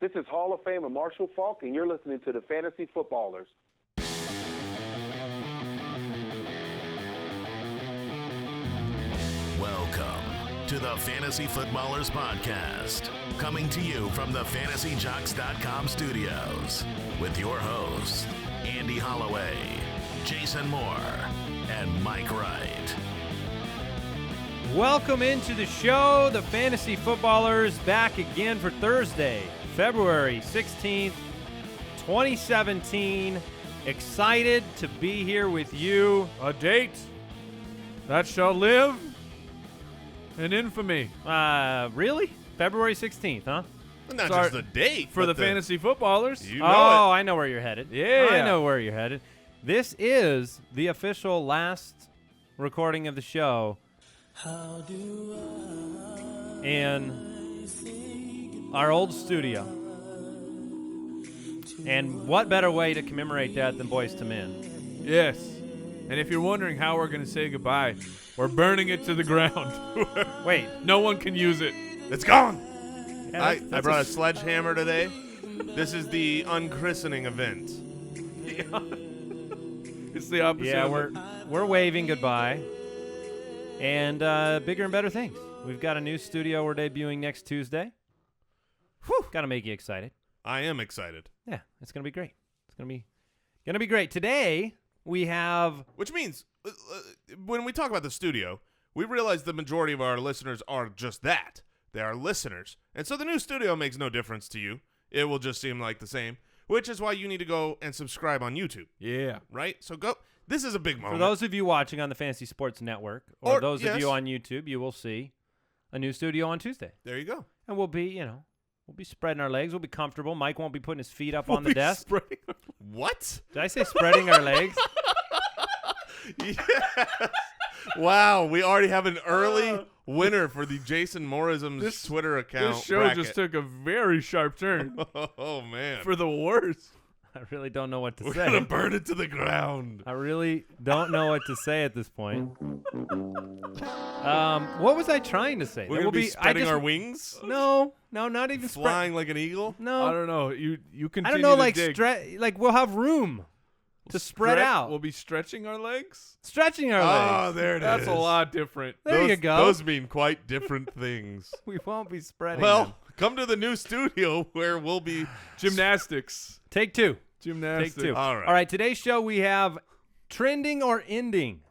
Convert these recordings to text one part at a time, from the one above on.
This is Hall of Famer Marshall Faulk, and you're listening to the Fantasy Footballers. Welcome to the Fantasy Footballers Podcast, coming to you from the FantasyJocks.com studios with your hosts, Andy Holloway, Jason Moore, and Mike Wright. Welcome into the show, the Fantasy Footballers, back again for Thursday, February 16th, 2017. Excited to be here with you. A date that shall live in infamy. Really? February 16th, huh? Not just the date. For the fantasy footballers. You know it. I know where you're headed. Yeah. I know where you're headed. This is the official last recording of the show in our old studio. And what better way to commemorate that than Boys to Men? Yes. And if you're wondering how we're going to say goodbye, we're burning it to the ground. Wait. No one can use it. It's gone. Yeah, I that's brought a sledgehammer today. This is the unchristening event. It's the opposite. Yeah, of we're waving goodbye. And bigger and better things. We've got a new studio we're debuting next Tuesday. Whew, got to make you excited. I am excited. Yeah, it's going to be great. It's going to be great. Today, we have... Which means, when we talk about the studio, we realize the majority of our listeners are just that. They are listeners. And so the new studio makes no difference to you. It will just seem like the same, which is why you need to go and subscribe on YouTube. Yeah. Right? So go. This is a big moment. For those of you watching on the Fantasy Sports Network, or those of you on YouTube, you will see a new studio on Tuesday. There you go. And we'll be spreading our legs. We'll be comfortable. Mike won't be putting his feet up on the desk. What? Did I say spreading our legs? Yes. Wow, we already have an early winner for the Jason Moorism's Twitter account. This show bracket. just took a very sharp turn. Oh, man. For the worst. I really don't know what to We're say. going to burn it to the ground. I really don't know what to say at this point. What was I trying to say? We're going to be spreading our wings? No, not even Flying like an eagle? No. I don't know. You continue I don't know, to dig. like we'll have room to spread out. We'll be stretching our legs? Stretching our legs. Oh, there it is. That's a lot different. There you go. Those mean quite different things. We won't be spreading Well, them. come to the new studio where we'll be Gymnastics. Take two. Gymnastics. Take two. All right. All right, today's show we have trending or ending,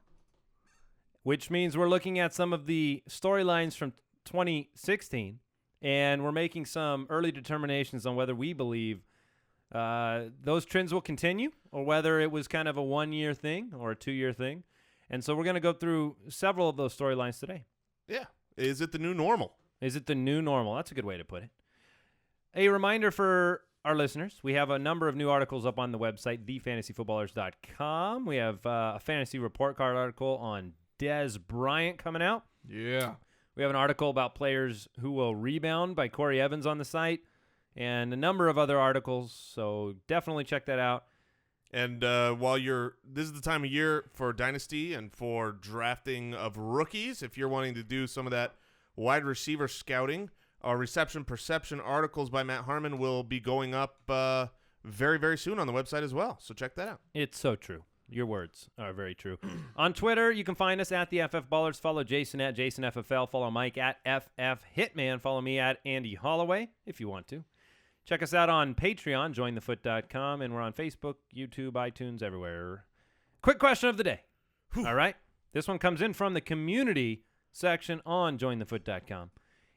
which means we're looking at some of the storylines from 2016, and we're making some early determinations on whether we believe those trends will continue or whether it was kind of a one-year thing or a two-year thing. And so we're going to go through several of those storylines today. Yeah. Is it the new normal? Is it the new normal? That's a good way to put it. A reminder for our listeners, we have a number of new articles up on the website, thefantasyfootballers.com. We have a fantasy report card article on Dez Bryant coming out. Yeah. We have an article about players who will rebound by Corey Evans on the site and a number of other articles, so definitely check that out. And this is the time of year for Dynasty and for drafting of rookies. If you're wanting to do some of that wide receiver scouting, our reception perception articles by Matt Harmon will be going up very, very soon on the website as well. So check that out. It's so true. Your words are very true. On Twitter, you can find us at the FF Ballers. Follow Jason at JasonFFL. Follow Mike at FF Hitman. Follow me at Andy Holloway if you want to. Check us out on Patreon, jointhefoot.com, and we're on Facebook, YouTube, iTunes, everywhere. Quick question of the day. All right? This one comes in from the community section on jointhefoot.com.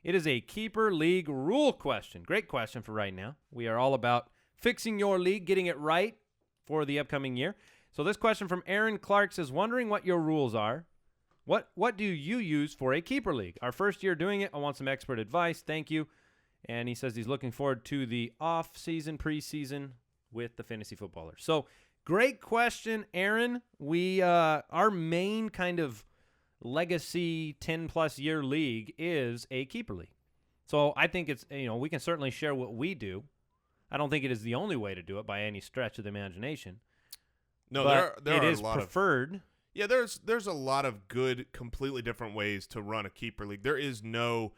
It is a keeper league rule question. Great question for right now. We are all about fixing your league, getting it right for the upcoming year. So this question from Aaron Clark says, wondering what your rules are. What do you use for a keeper league? Our first year doing it. I want some expert advice. Thank you. And he says he's looking forward to the off-season, preseason with the fantasy footballers. So great question, Aaron. We our main kind of legacy 10-plus year league is a keeper league. So I think it's, we can certainly share what we do. I don't think it is the only way to do it by any stretch of the imagination. No, but there it are is a lot preferred. Yeah, there's a lot of good, completely different ways to run a keeper league. There is no,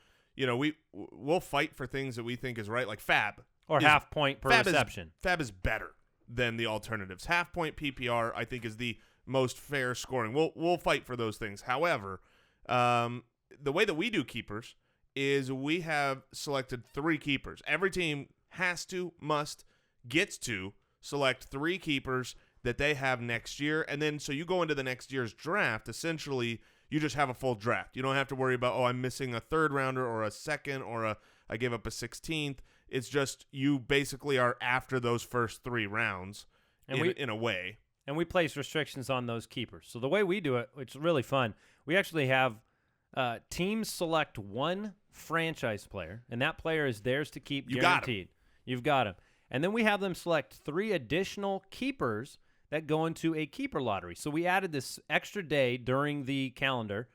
we'll fight for things that we think is right, like Fab. Or half point per reception. Fab is better than the alternatives. Half point PPR, I think, is the most fair scoring. We'll fight for those things. However, the way that we do keepers is we have selected 3 keepers. Every team gets to select 3 keepers that they have next year. And then so you go into the next year's draft, essentially you just have a full draft. You don't have to worry about, I'm missing a 3rd rounder or a 2nd or I gave up a 16th. It's just you basically are after those first 3 rounds in a way. And we place restrictions on those keepers. So the way we do it, which is really fun, we actually have teams select 1 franchise player, and that player is theirs to keep guaranteed. You've got him. And then we have them select 3 additional keepers that go into a keeper lottery. So we added this extra day during the calendar.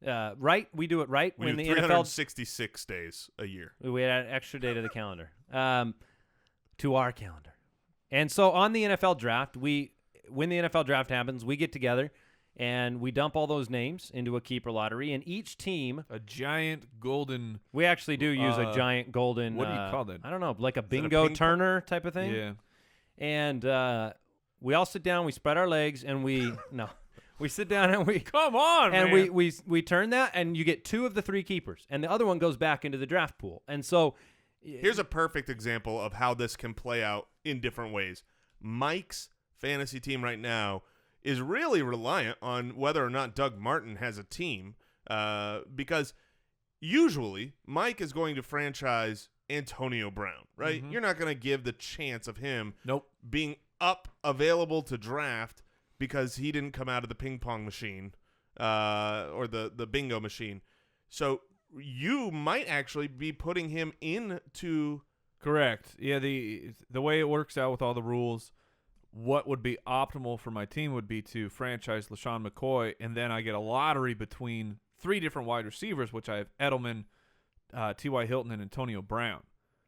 We do it right when the 366 days a year. We add an extra day to the calendar, to our calendar. And so on the NFL draft, when the NFL draft happens, we get together and we dump all those names into a keeper lottery, and each team a giant golden. We actually do use a giant golden. What do you call that? I don't know, like a bingo turner type of thing. Yeah. And we all sit down, we spread our legs, and we sit down and we come on, and man. we turn that, and you get 2 of the 3 keepers, and the other one goes back into the draft pool. And so here's a perfect example of how this can play out in different ways. Mike's fantasy team right now is really reliant on whether or not Doug Martin has a team, because usually Mike is going to franchise Antonio Brown, right? Mm-hmm. You're not going to give the chance of him being available to draft because he didn't come out of the ping pong machine or the bingo machine. So you might actually be putting him into. Correct. Yeah, the way it works out with all the rules, what would be optimal for my team would be to franchise LeSean McCoy, and then I get a lottery between 3 different wide receivers, which I have Edelman, T.Y. Hilton, and Antonio Brown.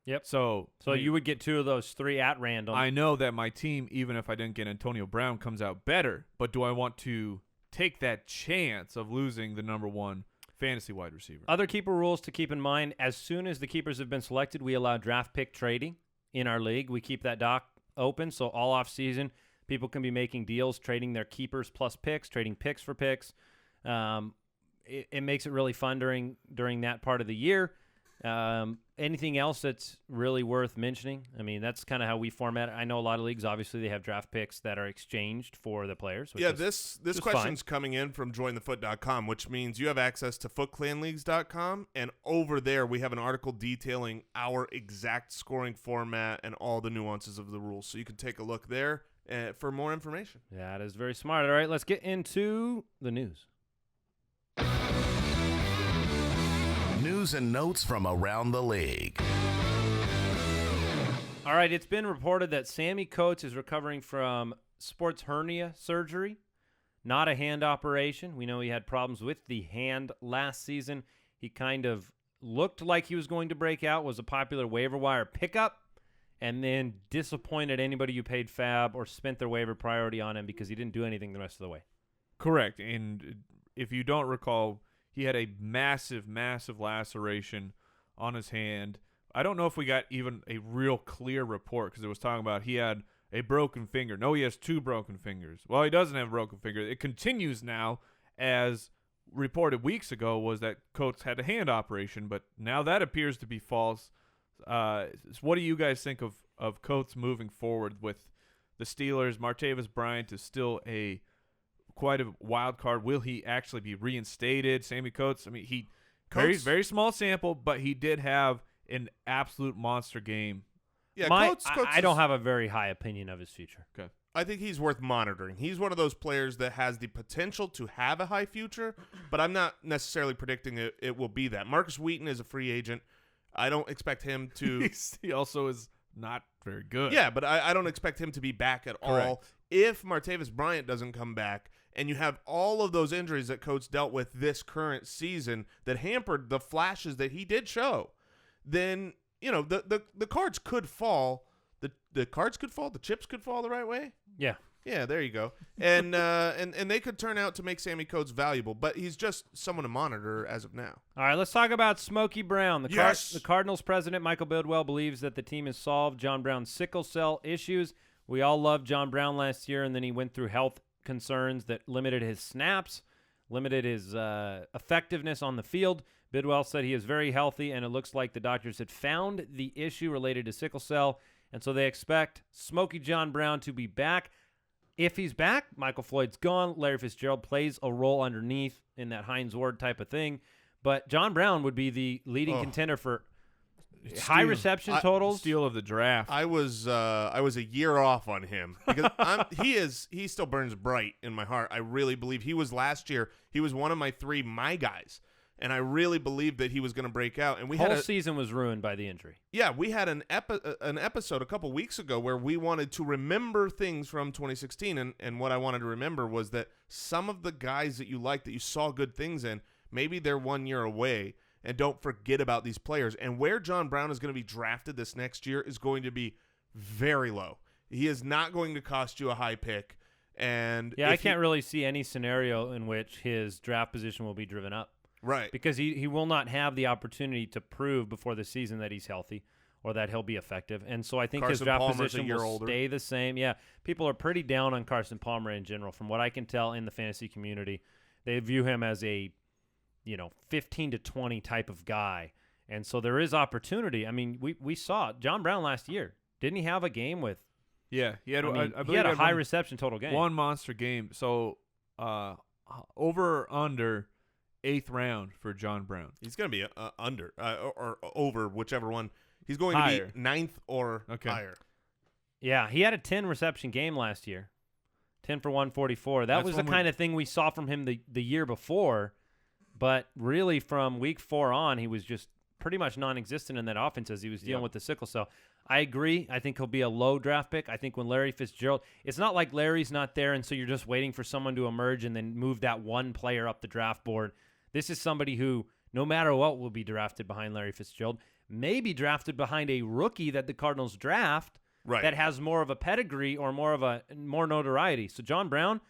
Yep. So you would get 2 of those 3 at random. I know that my team, even if I didn't get Antonio Brown, comes out better, but do I want to take that chance of losing the number 1 fantasy wide receiver? Other keeper rules to keep in mind: as soon as the keepers have been selected, we allow draft pick trading in our league. We keep that dock open, so all off season people can be making deals, trading their keepers plus picks, trading picks for picks. It makes it really fun during that part of the year. Anything else that's really worth mentioning? I mean, that's kind of how we format it. I know a lot of leagues, obviously, they have draft picks that are exchanged for the players. This question's coming in from jointhefoot.com, which means you have access to footclanleagues.com, and over there we have an article detailing our exact scoring format and all the nuances of the rules. So you can take a look there for more information. That is very smart. All right, let's get into the news. News and notes from around the league. All right, it's been reported that Sammie Coates is recovering from sports hernia surgery, not a hand operation. We know he had problems with the hand last season. He kind of looked like he was going to break out, was a popular waiver wire pickup, and then disappointed anybody who paid fab or spent their waiver priority on him because he didn't do anything the rest of the way. Correct. And if you don't recall, he had a massive, massive laceration on his hand. I don't know if we got even a real clear report because it was talking about he had a broken finger. No, he has 2 broken fingers. Well, he doesn't have a broken finger. It continues now, as reported weeks ago, was that Coates had a hand operation, but now that appears to be false. What do you guys think of Coates moving forward with the Steelers? Martavis Bryant is still quite a wild card. Will he actually be reinstated? Sammie Coates, I mean, very, very small sample, but he did have an absolute monster game. Yeah, Coates I don't have a very high opinion of his future. Okay. I think he's worth monitoring. He's one of those players that has the potential to have a high future, but I'm not necessarily predicting it will be that. Marcus Wheaton is a free agent. I don't expect him to. He also is not very good. Yeah, but I don't expect him to be back at all. If Martavis Bryant doesn't come back, and you have all of those injuries that Coates dealt with this current season that hampered the flashes that he did show, then the cards could fall. The cards could fall. The chips could fall the right way. Yeah. Yeah, there you go. And and they could turn out to make Sammie Coates valuable, but he's just someone to monitor as of now. All right, let's talk about Smokey Brown. Yes. The Cardinals president, Michael Bidwell, believes that the team has solved John Brown's sickle cell issues. We all loved John Brown last year, and then he went through health concerns that limited his snaps, limited his effectiveness on the field. Bidwell said he is very healthy, and it looks like the doctors had found the issue related to sickle cell, and so they expect Smokey John Brown to be back. If he's back, Michael Floyd's gone. Larry Fitzgerald plays a role underneath in that Hines Ward type of thing. But John Brown would be the leading contender for high reception totals. Steal of the draft. I was a year off on him because he still burns bright in my heart. I really believe he was last year. He was one of my 3 my guys. And I really believed that he was going to break out. And we whole season was ruined by the injury. Yeah, we had an episode a couple weeks ago where we wanted to remember things from 2016. And what I wanted to remember was that some of the guys that you liked, that you saw good things in, maybe they're 1 year away. And don't forget about these players. And where John Brown is going to be drafted this next year is going to be very low. He is not going to cost you a high pick. And yeah, I can't really see any scenario in which his draft position will be driven up. Right. Because he will not have the opportunity to prove before the season that he's healthy or that he'll be effective. And so I think his draft position will stay the same. Yeah, people are pretty down on Carson Palmer in general. From what I can tell in the fantasy community, they view him as a 15 to 20 type of guy. And so there is opportunity. I mean, we saw John Brown last year. Didn't he have a game with Yeah, he had he had a high reception total game. One monster game. So over or under 8th round for John Brown. He's going to be under or over, whichever one. He's going higher. to be 9th or higher. Yeah, he had a 10 reception game last year. 10 for 144. That was the kind of thing we saw from him the year before. But really from week 4 on, he was just pretty much non-existent in that offense as he was dealing with the sickle cell. I agree. I think he'll be a low draft pick. I think when Larry Fitzgerald – it's not like Larry's not there and so you're just waiting for someone to emerge and then move that one player up the draft board. This is somebody who, no matter what, will be drafted behind Larry Fitzgerald, maybe drafted behind a rookie that the Cardinals draft that has more of a pedigree or more notoriety. So John Brown,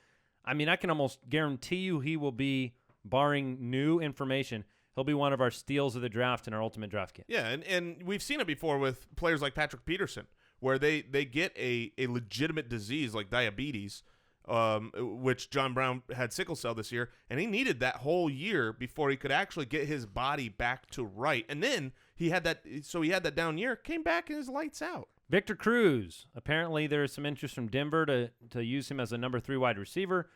I mean, I can almost guarantee you he will be, barring new information, he'll be one of our steals of the draft in our ultimate draft kit. Yeah, and we've seen it before with players like Patrick Peterson, where they get a legitimate disease like diabetes, which John Brown had sickle cell this year, and he needed that whole year before he could actually get his body back to right. And then he had that down year, came back and his lights out. Victor Cruz. Apparently there is some interest from Denver to use him as a number 3 wide receiver.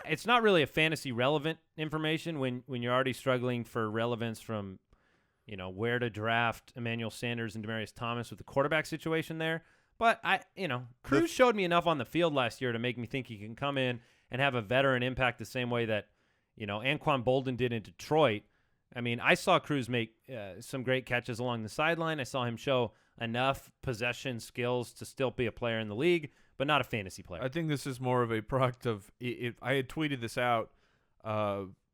It's not really a fantasy relevant information when you're already struggling for relevance from, where to draft Emmanuel Sanders and Demaryius Thomas with the quarterback situation there. But Cruz showed me enough on the field last year to make me think he can come in and have a veteran impact the same way that, Anquan Boldin did in Detroit. I mean, I saw Cruz make some great catches along the sideline. I saw him show enough possession skills to still be a player in the league, but not a fantasy player. I think this is more of a product of I had tweeted this out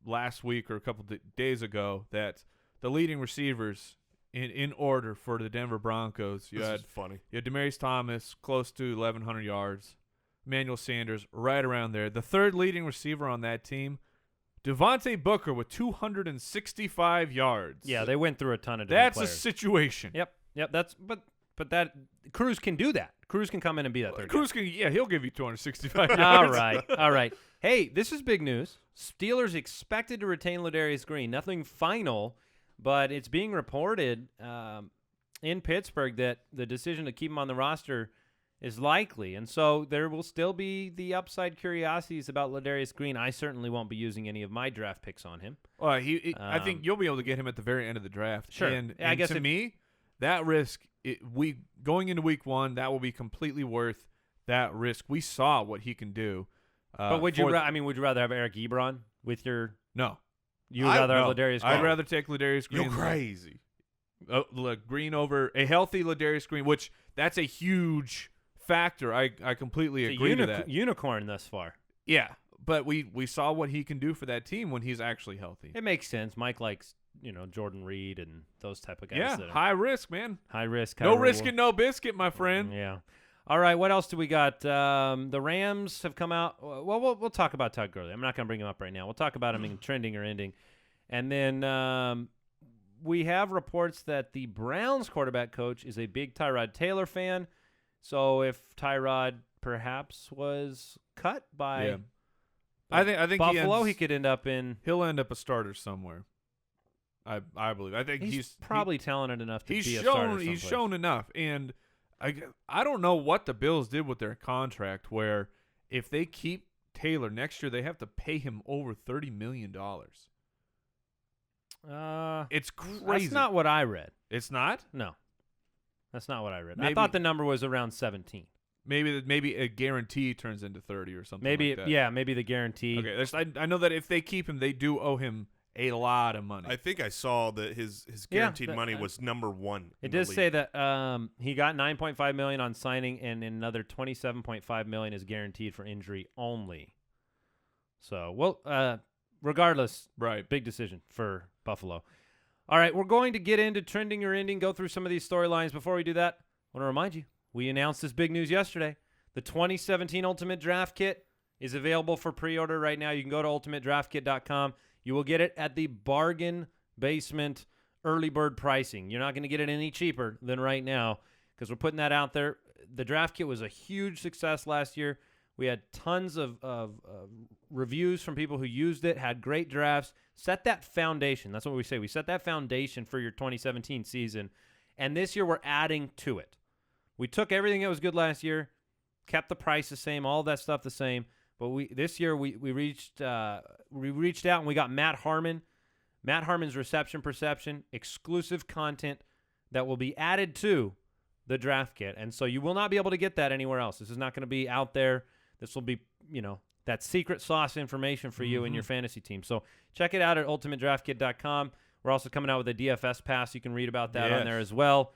last week or a couple days ago that the leading receivers in order for the Denver Broncos, you had Demaryius Thomas close to 1,100 yards, Emmanuel Sanders right around there. The third leading receiver on that team, Devontae Booker with 265 yards. Yeah, they went through a ton of different players. That's a situation. Yep. But that Cruz can do that. Cruz can come in and be that third Cruz guy. he'll give you 265 yards. All right. Hey, this is big news. Steelers expected to retain Ladarius Green. Nothing final, but it's being reported in Pittsburgh that the decision to keep him on the roster is likely. And so there will still be the upside curiosities about Ladarius Green. I certainly won't be using any of my draft picks on him. Well, I think you'll be able to get him at the very end of the draft. Sure. And I guess to me, that risk, going into week 1, that will be completely worth that risk. We saw what he can do. But would you rather have Eric Ebron with your? No. You would rather have Ladarius Green? I'd rather take Ladarius Green. You're crazy. Green over a healthy Ladarius Green, which that's a huge factor. I completely agree to that. Unicorn thus far. Yeah, but we saw what he can do for that team when he's actually healthy. It makes sense. Mike likes Jordan Reed and those type of guys. Yeah, high risk, man. High risk. No risk and no biscuit, my friend. Yeah. All right, what else do we got? The Rams have come out. Well, we'll talk about Todd Gurley. I'm not going to bring him up right now. We'll talk about him in trending or ending. And then we have reports that the Browns quarterback coach is a big Tyrod Taylor fan. So if Tyrod perhaps was cut by I think Buffalo, he could end up in. He'll end up a starter somewhere. I believe. I think he's probably talented enough to be a starter someplace. He's shown enough, and I don't know what the Bills did with their contract, where if they keep Taylor next year, they have to pay him over $30 million. It's crazy. That's not what I read. It's not? No. That's not what I read. Maybe, I thought the number was around 17. Maybe a guarantee turns into 30 or something maybe like that. Yeah, maybe the guarantee. Okay, I know that if they keep him, they do owe him a lot of money. I think I saw that his guaranteed money was number one. It does say that he got $9.5 million on signing, and another $27.5 million is guaranteed for injury only. So, well, regardless, right, big decision for Buffalo. All right, we're going to get into trending or ending, go through some of these storylines. Before we do that, I want to remind you, we announced this big news yesterday. The 2017 Ultimate Draft Kit is available for pre-order right now. You can go to ultimatedraftkit.com. You will get it at the bargain basement early bird pricing. You're not going to get it any cheaper than right now because we're putting that out there. The draft kit was a huge success last year. We had tons of reviews from people who used it, had great drafts, set that foundation. That's what we say. We set that foundation for your 2017 season, and this year we're adding to it. We took everything that was good last year, kept the price the same, all that stuff the same. But this year we reached out and we got Matt Harmon. Matt Harmon's reception perception, exclusive content that will be added to the draft kit. And so you will not be able to get that anywhere else. This is not going to be out there. This will be, that secret sauce information for you and your fantasy team. So check it out at ultimatedraftkit.com. We're also coming out with a DFS pass. You can read about that on there as well.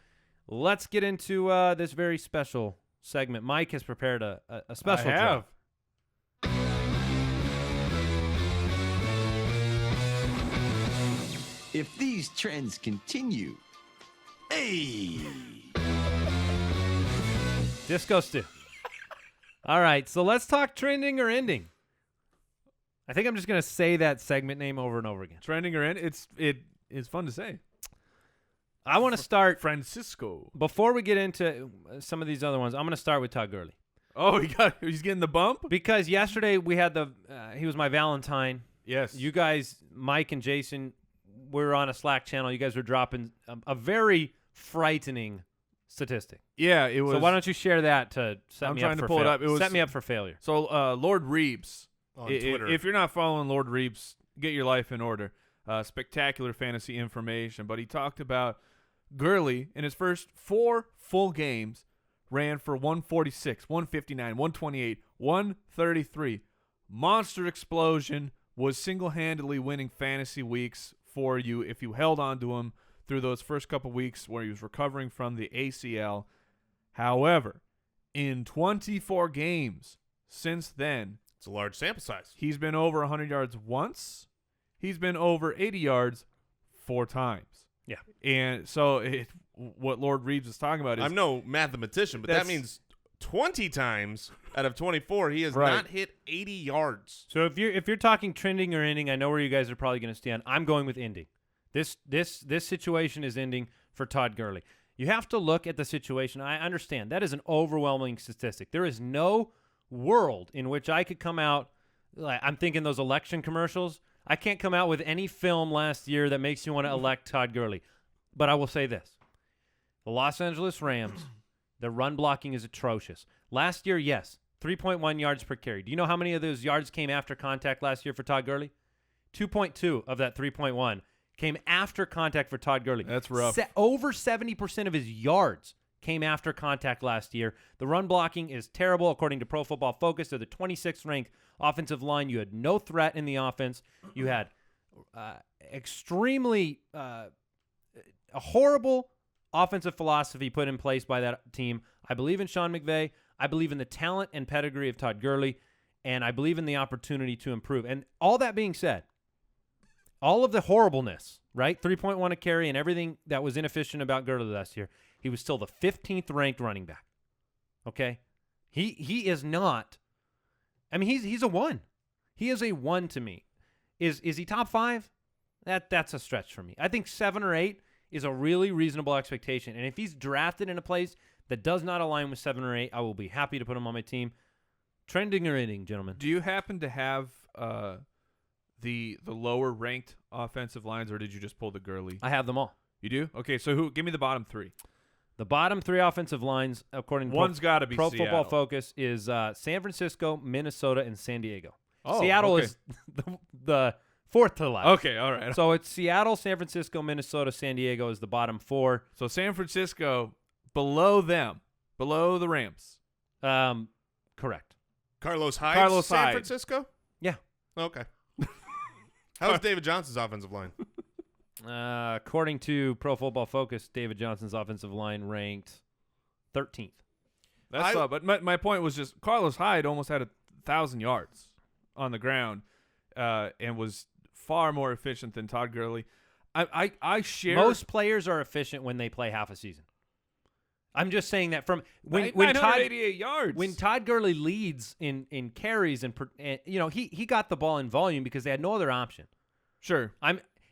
Let's get into this very special segment. Mike has prepared a special draft. If these trends continue, Disco Stew. All right, so let's talk trending or ending. I think I'm just going to say that segment name over and over again. Trending or ending? It is fun to say. I want to start Francisco. Before we get into some of these other ones, I'm going to start with Todd Gurley. Oh, he's getting the bump? Because yesterday we had he was my Valentine. Yes. You guys, Mike and Jason, were on a Slack channel. You guys were dropping a very frightening statistic. Yeah, it was. So why don't you share that to set me up for failure? It was, set me up for failure. So Lord Reeves. On Twitter. If you're not following Lord Reeves, get your life in order. Spectacular fantasy information. But he talked about Gurley in his first 4 full games ran for 146, 159, 128, 133. Monster explosion, was single-handedly winning fantasy weeks for you if you held on to him through those first couple weeks where he was recovering from the ACL. However, in 24 games since then, it's a large sample size. He's been over 100 yards once. He's been over 80 yards 4 times. Yeah. And so what Lord Reeves is talking about is... I'm no mathematician, but that means 20 times out of 24, he has not hit 80 yards. So if you're talking trending or ending, I know where you guys are probably going to stand. I'm going with ending. This situation is ending for Todd Gurley. You have to look at the situation. I understand. That is an overwhelming statistic. There is no world in which I could come out, I'm thinking those election commercials. I can't come out with any film last year that makes you want to elect Todd Gurley. But I will say this. The Los Angeles Rams, their run blocking is atrocious. Last year, yes, 3.1 yards per carry. Do you know how many of those yards came after contact last year for Todd Gurley? 2.2 of that 3.1 came after contact for Todd Gurley. That's rough. Over 70% of his yards came after contact last year. The run blocking is terrible, according to Pro Football Focus. They're the 26th ranked offensive line. You had no threat in the offense. You had extremely a horrible offensive philosophy put in place by that team. I believe in Sean McVay. I believe in the talent and pedigree of Todd Gurley, and I believe in the opportunity to improve. And all that being said, all of the horribleness, right? 3.1 a carry and everything that was inefficient about Gurley last year, he was still the 15th ranked running back. Okay? He is not. I mean, he's a 1. He is a 1 to me. Is he top 5? That's a stretch for me. I think 7 or 8 is a really reasonable expectation. And if he's drafted in a place that does not align with 7 or 8, I will be happy to put him on my team. Trending or ending, gentlemen? Do you happen to have the lower ranked offensive lines, or did you just pull the Gurley? I have them all. You do? Okay, so give me the bottom 3. The bottom 3 offensive lines, according to One's got to be Pro Seattle. Football Focus, is San Francisco, Minnesota, and San Diego. Oh, Seattle okay. is the fourth to the left. Okay, all right. So it's Seattle, San Francisco, Minnesota, San Diego is the bottom 4. So San Francisco below them, below the Rams. Correct. Carlos Hyde, Carlos San Hyde. Francisco? Yeah. Okay. How's David Johnson's offensive line? According to Pro Football Focus, David Johnson's offensive line ranked 13th. That's all. But my point was just Carlos Hyde almost had 1,000 yards on the ground and was far more efficient than Todd Gurley. I share Most players are efficient when they play half a season. I'm just saying that from when 988 yards. When Todd Gurley leads in carries and he got the ball in volume because they had no other option. Sure.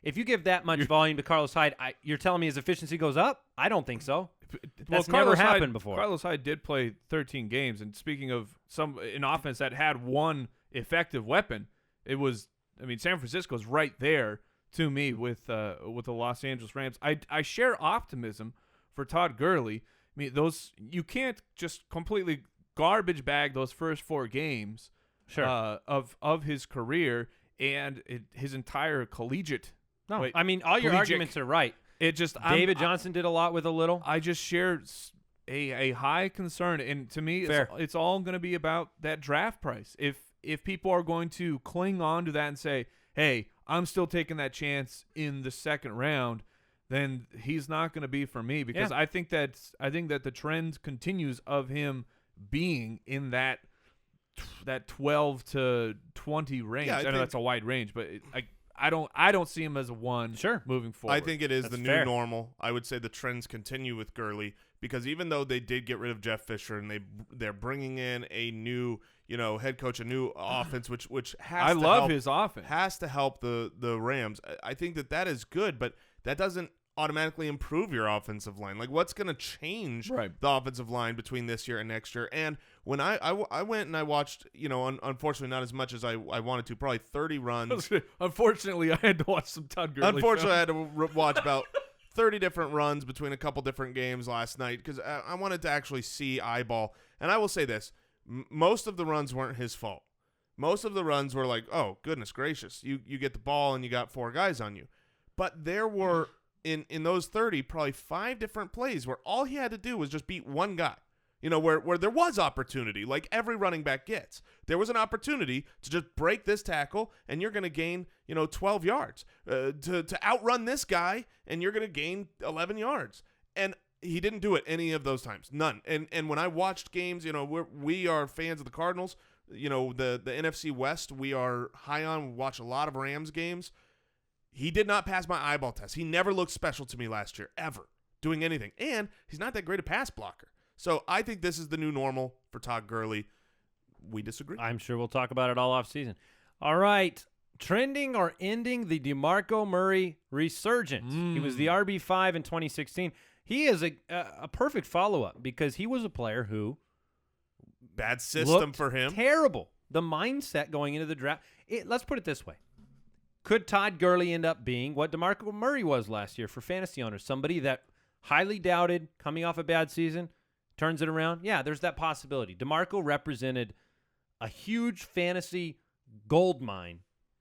If you give that much volume to Carlos Hyde, you're telling me his efficiency goes up? I don't think so. That's never happened before. Carlos Hyde did play 13 games, and speaking of an offense that had one effective weapon, San Francisco's right there to me with the Los Angeles Rams. I share optimism for Todd Gurley. I mean, you can't just completely garbage bag those first 4 games of his career and his entire collegiate. No, I mean, all your arguments are right. David Johnson did a lot with a little. I just share a high concern, and to me, it's all going to be about that draft price. If people are going to cling on to that and say, "Hey, I'm still taking that chance in the second round," then he's not going to be for me because I think that the trend continues of him being in that 12 to 20 range. Yeah, I know that's a wide range, but I don't see him as a 1 moving forward. I think it is That's the fair. new normal. I would say the trends continue with Gurley because even though they did get rid of Jeff Fisher and they're bringing in a new head coach, a new offense, which has to help his offense. Has to help the Rams. I think that is good, but that doesn't automatically improve your offensive line. Like, what's going to change the offensive line between this year and next year? And when I went and I watched, unfortunately not as much as I wanted to, probably 30 runs. Unfortunately, I had to watch some Todd Gurley. Unfortunately, I had to watch about 30 different runs between a couple different games last night because I wanted to actually see eyeball. And I will say this, most of the runs weren't his fault. Most of the runs were like, oh, goodness gracious, you get the ball and you got 4 guys on you. But there were, in those 30, probably 5 different plays where all he had to do was just beat one guy. Where there was opportunity, like every running back gets. There was an opportunity to just break this tackle, and you're going to gain, 12 yards. To outrun this guy, and you're going to gain 11 yards. And he didn't do it any of those times, none. And when I watched games, we are fans of the Cardinals. The NFC West, we are high on. We watch a lot of Rams games. He did not pass my eyeball test. He never looked special to me last year, ever, doing anything. And he's not that great a pass blocker. So I think this is the new normal for Todd Gurley. We disagree. I'm sure we'll talk about it all offseason. All right. Trending or ending the DeMarco Murray resurgence. He was the RB5 in 2016. He is a perfect follow-up because he was a player who bad system for him. Terrible. The mindset going into the draft. Let's put it this way. Could Todd Gurley end up being what DeMarco Murray was last year for fantasy owners? Somebody that highly doubted, coming off a bad season, turns it around? Yeah, there's that possibility. DeMarco represented a huge fantasy gold mine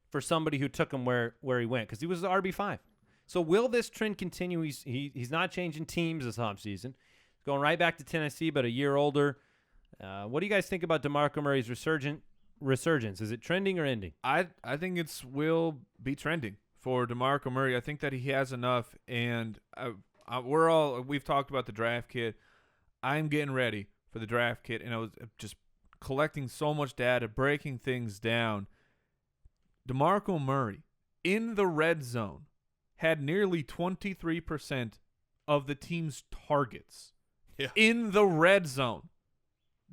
for somebody who took him where he went because he was the RB5. So will this trend continue? He's not changing teams this offseason. He's going right back to Tennessee, but a year older. What do you guys think about DeMarco Murray's resurgence? Is it trending or ending? I think it will be trending for DeMarco Murray. I think that he has enough, and we've talked about the draft kit. I'm getting ready for the draft kit, and I was just collecting so much data, breaking things down. DeMarco Murray in the red zone had nearly 23% of the team's targets in the red zone.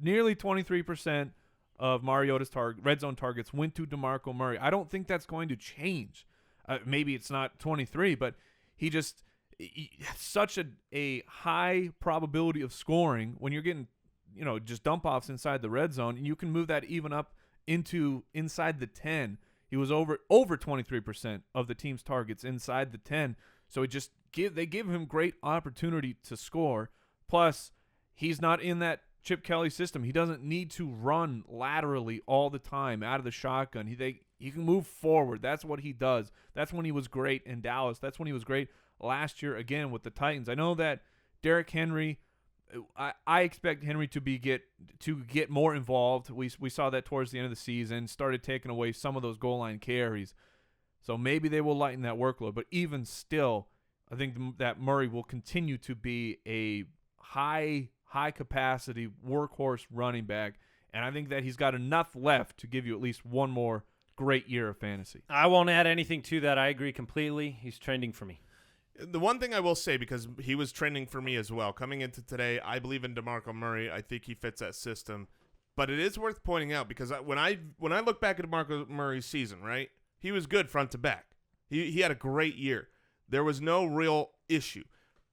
nearly 23% of Mariota's red zone targets went to DeMarco Murray. I don't think that's going to change. Maybe it's not 23, but he such a high probability of scoring when you're getting, just dump offs inside the red zone, and you can move that even up into inside the 10. He was over 23% of the team's targets inside the 10. So they give him great opportunity to score. Plus, he's not in that Chip Kelly system. He doesn't need to run laterally all the time out of the shotgun. He can move forward. That's what he does. That's when he was great in Dallas. That's when he was great last year again with the Titans. I know that Derrick Henry, I expect Henry to get more involved. We saw that towards the end of the season, started taking away some of those goal line carries. So maybe they will lighten that workload. But even still, I think that Murray will continue to be a high capacity workhorse running back, and I think that he's got enough left to give you at least one more great year of fantasy. I won't add anything to that. I agree completely. He's trending for me. The one thing I will say, because he was trending for me as well, coming into today, I believe in DeMarco Murray. I think he fits that system. But it is worth pointing out, because when I look back at DeMarco Murray's season, right, he was good front to back. He had a great year. There was no real issue.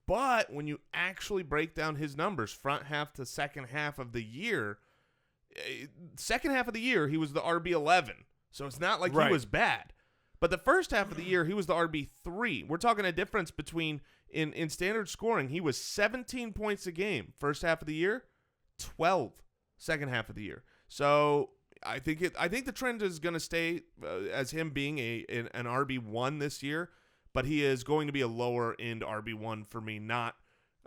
But when you actually break down his numbers, front half to second half of the year, he was the RB11. So it's not like he was bad. But the first half of the year, he was the RB3. We're talking a difference between, in standard scoring, he was 17 points a game first half of the year, 12 second half of the year. So I think the trend is going to stay as him being an RB1 this year. But he is going to be a lower end RB1 for me, not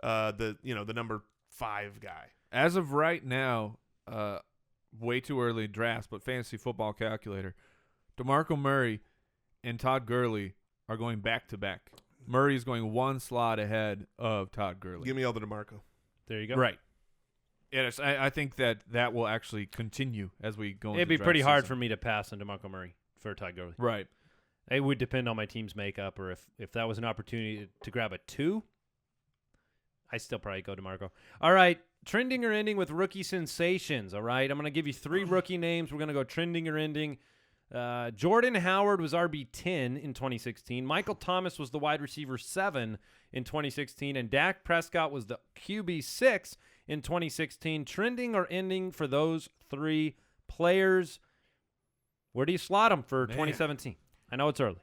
the number 5 guy. As of right now, way too early drafts, but fantasy football calculator, DeMarco Murray and Todd Gurley are going back to back. Murray is going one slot ahead of Todd Gurley. Give me all the DeMarco. There you go. Right. Yes, I think that will actually continue as we go. It'd be pretty hard for me to pass on DeMarco Murray for Todd Gurley. Right. It would depend on my team's makeup, or if that was an opportunity to grab a 2, I still probably go DeMarco. All right, trending or ending with rookie sensations, all right? I'm going to give you 3 rookie names. We're going to go trending or ending. Jordan Howard was RB10 in 2016. Michael Thomas was the wide receiver 7 in 2016. And Dak Prescott was the QB6 in 2016. Trending or ending for those 3 players. Where do you slot them for 2017? I know it's early.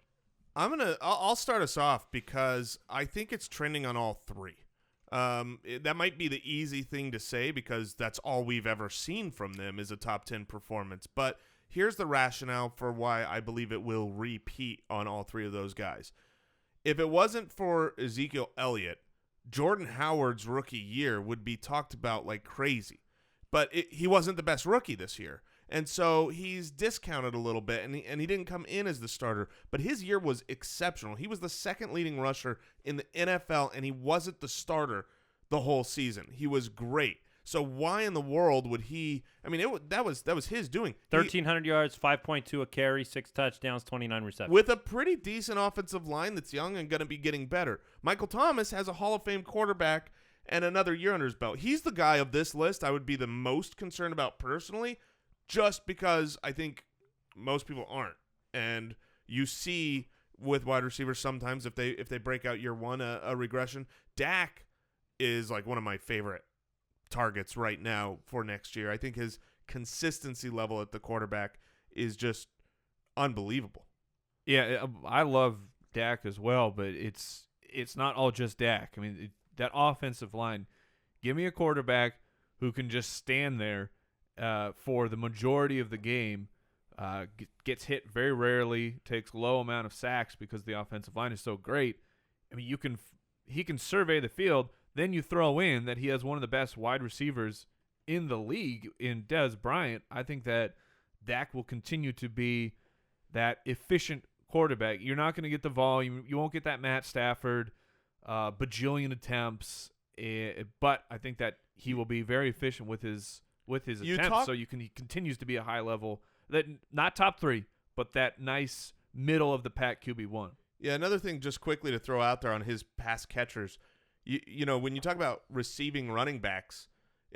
I'll start us off because I think it's trending on all 3. That might be the easy thing to say because that's all we've ever seen from them is a top 10 performance. But here's the rationale for why I believe it will repeat on all 3 of those guys. If it wasn't for Ezekiel Elliott, Jordan Howard's rookie year would be talked about like crazy. But he wasn't the best rookie this year. And so he's discounted a little bit, and he didn't come in as the starter. But his year was exceptional. He was the second leading rusher in the NFL, and he wasn't the starter the whole season. He was great. So why in the world would he – I mean, that was his doing. 1,300 yards, 5.2 a carry, 6 touchdowns, 29 receptions. With a pretty decent offensive line that's young and going to be getting better. Michael Thomas has a Hall of Fame quarterback and another year under his belt. He's the guy of this list I would be the most concerned about personally, just because I think most people aren't. And you see with wide receivers sometimes if they break out year one a regression. Dak is like one of my favorite targets right now for next year. I think his consistency level at the quarterback is just unbelievable. Yeah, I love Dak as well, but it's not all just Dak. I mean, that offensive line, give me a quarterback who can just stand there for the majority of the game, gets hit very rarely, takes low amount of sacks because the offensive line is so great. I mean, he can survey the field. Then you throw in that he has one of the best wide receivers in the league in Dez Bryant. I think that Dak will continue to be that efficient quarterback. You're not going to get the volume. You won't get that Matt Stafford bajillion attempts, but I think that he will be very efficient with his attempts. So he continues to be a high level, that not top 3, but that nice middle of the pack QB1. Yeah, another thing just quickly to throw out there on his pass catchers. You know, when you talk about receiving running backs,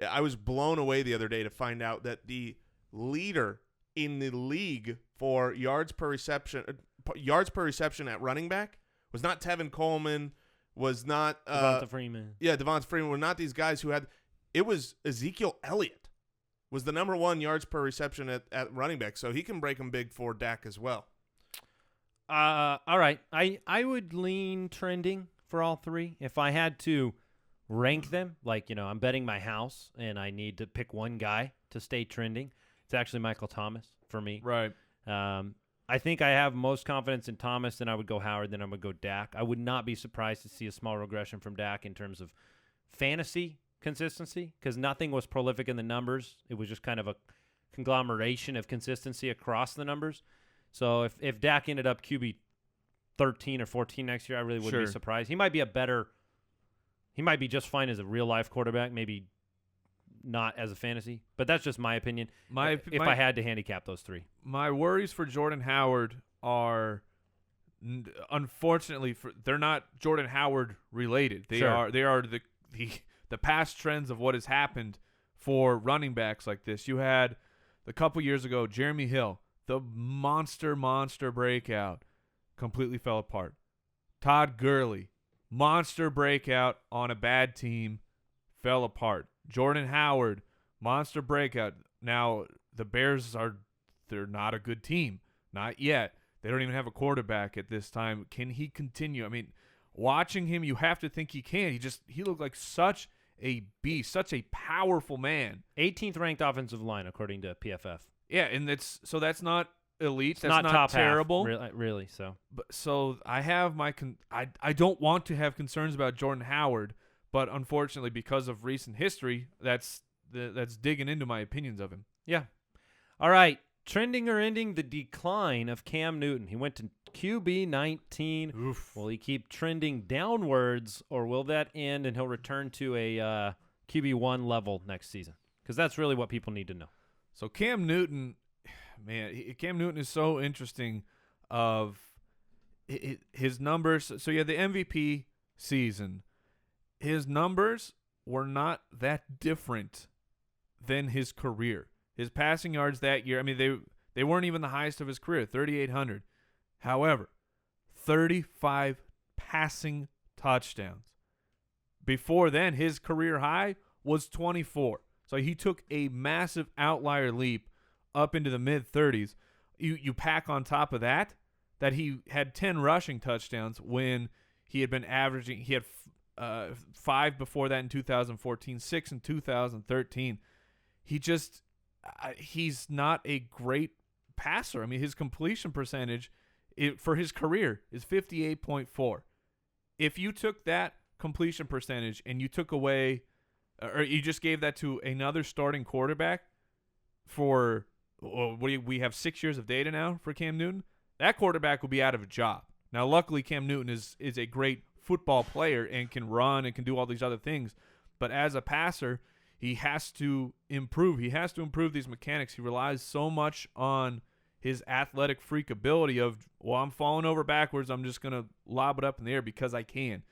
I was blown away the other day to find out that the leader in the league for yards per reception at running back was not Tevin Coleman, was not Devonta Freeman. Yeah, Devonta Freeman were not these guys who had. It was Ezekiel Elliott was the number 1 yards per reception at running back, so he can break them big for Dak as well. All right. I would lean trending for all three. If I had to rank them, like, I'm betting my house and I need to pick one guy to stay trending, it's actually Michael Thomas for me. Right. I think I have most confidence in Thomas, then I would go Howard, then I would go Dak. I would not be surprised to see a small regression from Dak in terms of fantasy consistency, because nothing was prolific in the numbers. It was just kind of a conglomeration of consistency across the numbers. So if Dak ended up QB 13 or 14 next year, I really wouldn't be surprised. He might be just fine as a real-life quarterback, maybe not as a fantasy. But that's just my opinion. If I had to handicap those three. My worries for Jordan Howard are, unfortunately, they're not Jordan Howard related. They are the past trends of what has happened for running backs like this. You had a couple years ago, Jeremy Hill, the monster breakout, completely fell apart. Todd Gurley, monster breakout on a bad team, fell apart. Jordan Howard, monster breakout. Now, the Bears they're not a good team. Not yet. They don't even have a quarterback at this time. Can he continue? I mean, watching him, you have to think he can. He looked like such a beast, such a powerful man. 18th ranked offensive line, according to PFF. Yeah, and that's not elite. That's not top terrible. Half, really. So I have I don't want to have concerns about Jordan Howard, but unfortunately, because of recent history, that's digging into my opinions of him. Yeah. All right. Trending or ending the decline of Cam Newton. He went to QB 19. Oof. Will he keep trending downwards, or will that end and he'll return to a QB 1 level next season? Because that's really what people need to know. So Cam Newton, man, Cam Newton is so interesting of his numbers. So you had the MVP season. His numbers were not that different than his career. His passing yards that year, I mean, they weren't even the highest of his career, 3,800. However, 35 passing touchdowns. Before then, his career high was 24. So he took a massive outlier leap up into the mid-30s. You pack on top of that he had 10 rushing touchdowns when he had been averaging. He had 5 before that in 2014, 6 in 2013. He's not a great passer. I mean, his completion percentage for his career is 58.4. If you took that completion percentage and you took away, or you just gave that to another starting quarterback for, we have 6 years of data now for Cam Newton, that quarterback will be out of a job. Now, luckily, Cam Newton is a great football player and can run and can do all these other things. But as a passer, he has to improve. He has to improve these mechanics. He relies so much on his athletic freak ability of, I'm falling over backwards, I'm just going to lob it up in the air because I can.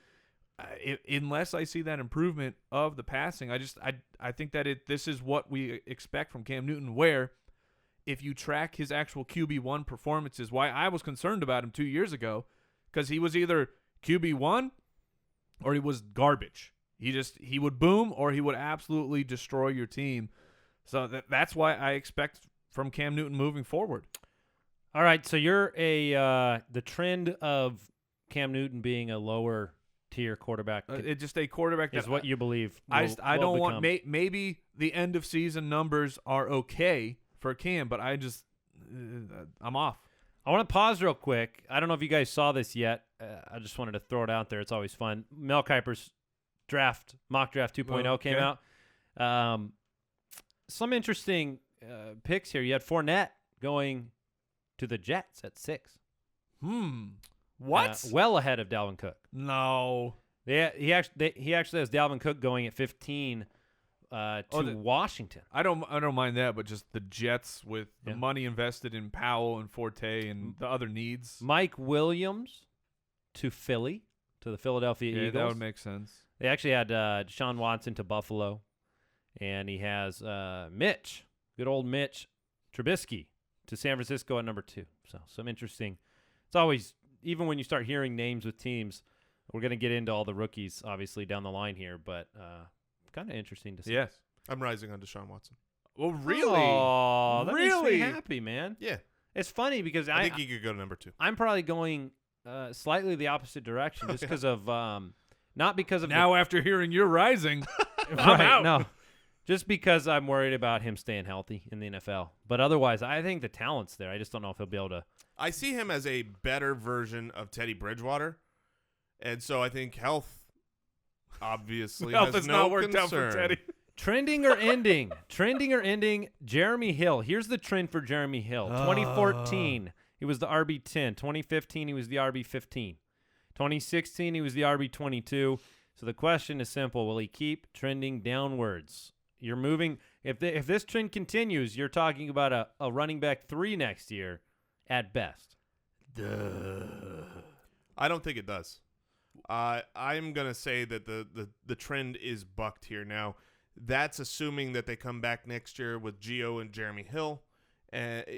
Unless I see that improvement of the passing, I think that this is what we expect from Cam Newton, where if you track his actual QB1 performances, why I was concerned about him 2 years ago, because he was either QB1 or he was garbage. He would boom or he would absolutely destroy your team. So that's why I expect from Cam Newton moving forward. All right, so you're the trend of Cam Newton being a lower tier quarterback. It's just a quarterback is that what you believe. I don't want maybe the end of season numbers are okay for Cam, but I'm off. I want to pause real quick. I don't know if you guys saw this yet. I just wanted to throw it out there. It's always fun. Mel Kiper's mock draft 2.0 came out. Some interesting picks here. You had Fournette going to the Jets at 6. What? Well ahead of Dalvin Cook. No. He actually has Dalvin Cook going at 15 to Washington. I don't mind that, but just the Jets with the money invested in Powell and Forte and the other needs. Mike Williams to Philly, to the Philadelphia Eagles. That would make sense. They actually had Deshaun Watson to Buffalo. And he has Mitch, good old Mitch Trubisky, to San Francisco at number 2. So some interesting. It's always, even when you start hearing names with teams, we're going to get into all the rookies, obviously, down the line here, but kind of interesting to see. Yes. I'm rising on Deshaun Watson. Well, really? Oh, that makes Really? me happy, man. Yeah. It's funny because I think he could go to number 2. I'm probably going slightly the opposite direction just because of not because of Now after hearing you're rising, I'm right, out. no, just because I'm worried about him staying healthy in the NFL. But otherwise, I think the talent's there. I just don't know if he'll be able to. I see him as a better version of Teddy Bridgewater, and so I think health obviously Health has has no not worked concern. out for Teddy. Trending or ending? Trending or ending? Jeremy Hill. Here's the trend for Jeremy Hill. 2014, he was the RB10. 2015, he was the RB15. 2016, he was the RB22. So the question is simple. Will he keep trending downwards? You're moving. If this trend continues, you're talking about a running back 3 next year at best. I don't think it does. I'm going to say that the trend is bucked here. Now, that's assuming that they come back next year with Gio and Jeremy Hill.